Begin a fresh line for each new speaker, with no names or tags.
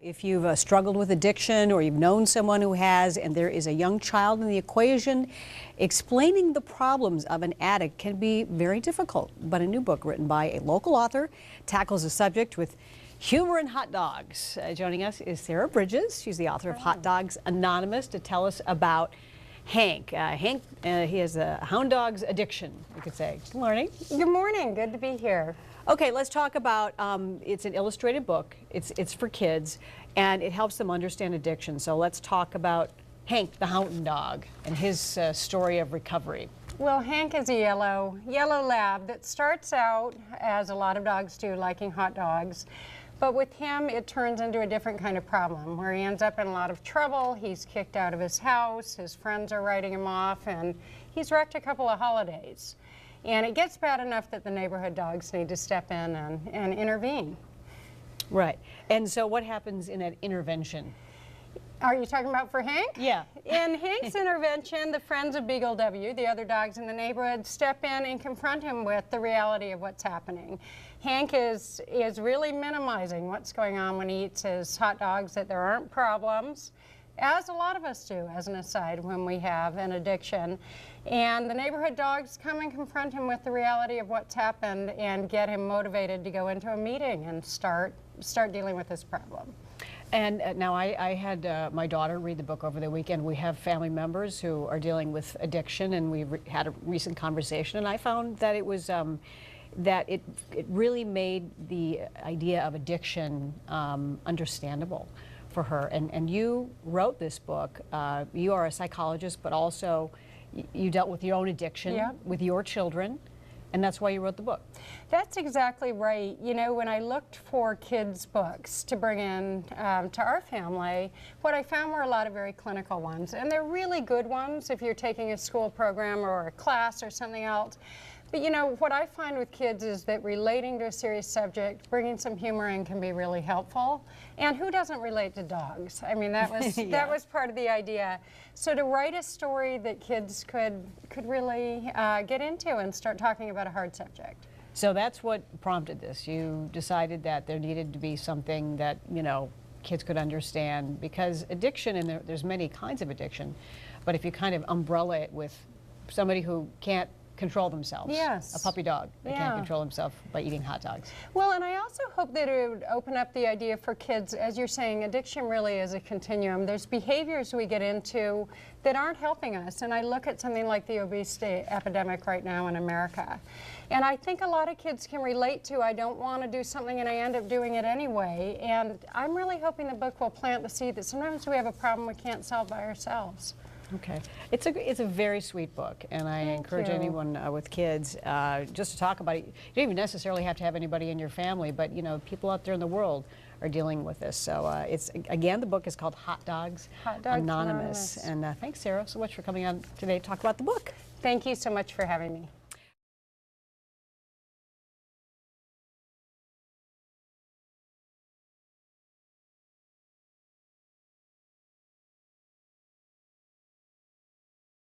If you've struggled with addiction or you've known someone who has, and there is a young child in the equation, explaining the problems of an addict can be very difficult. But a new book written by a local author tackles the subject with humor and hot dogs. Joining us is Sarah Bridges. She's the author of Hot Dogs Anonymous to tell us about Hank. He has a hound dog's addiction, we could say. Good morning.
Good morning. Good to be here.
Okay, let's talk about, it's an illustrated book. It's for kids, and it helps them understand addiction. So let's talk about Hank, the hound dog, and his story of recovery.
Well, Hank is a yellow lab that starts out, as a lot of dogs do, liking hot dogs. But with him, it turns into a different kind of problem, where he ends up in a lot of trouble. He's kicked out of his house, his friends are writing him off, and he's wrecked a couple of holidays. And it gets bad enough that the neighborhood dogs need to step in and intervene.
Right. And so what happens in that intervention?
Are you talking about for Hank?
Yeah.
In Hank's intervention, the friends of Beagle W., the other dogs in the neighborhood, step in and confront him with the reality of what's happening. Hank is really minimizing what's going on when he eats his hot dogs, that there aren't problems, as a lot of us do, as an aside, when we have an addiction. And the neighborhood dogs come and confront him with the reality of what's happened and get him motivated to go into a meeting and start dealing with this problem.
And now I had my daughter read the book over the weekend. We have family members who are dealing with addiction, and we had a recent conversation, and I found that it was that it really made the idea of addiction understandable for her. And you wrote this book. You are a psychologist, but also you dealt with your own addiction with your children, and that's why you wrote the book.
That's exactly right. You know, when I looked for kids' books to bring in to our family, what I found were a lot of very clinical ones. And they're really good ones if you're taking a school program or a class or something else. But you know, what I find with kids is that relating to a serious subject, bringing some humor in can be really helpful. And who doesn't relate to dogs? I mean, that was that was part of the idea. So to write a story that kids could really get into and start talking about a hard subject.
So that's what prompted this. You decided that there needed to be something that, you know, kids could understand, because addiction, and there's many kinds of addiction, but if you kind of umbrella it with somebody who can't control themselves.
Yes.
A puppy dog that can't control himself by eating hot dogs.
Well, and I also hope that it would open up the idea for kids, as you're saying, addiction really is a continuum. There's behaviors we get into that aren't helping us. And I look at something like the obesity epidemic right now in America. And I think a lot of kids can relate to, I don't want to do something and I end up doing it anyway. And I'm really hoping the book will plant the seed that sometimes we have a problem we can't solve by ourselves.
Okay. It's a very sweet book, and I encourage anyone with kids just to talk about it. You don't even necessarily have to have anybody in your family, but you know, people out there in the world are dealing with this. So again, the book is called Hot Dogs Anonymous. And thanks, Sarah, so much for coming on today to talk about the book.
Thank you so much for having me.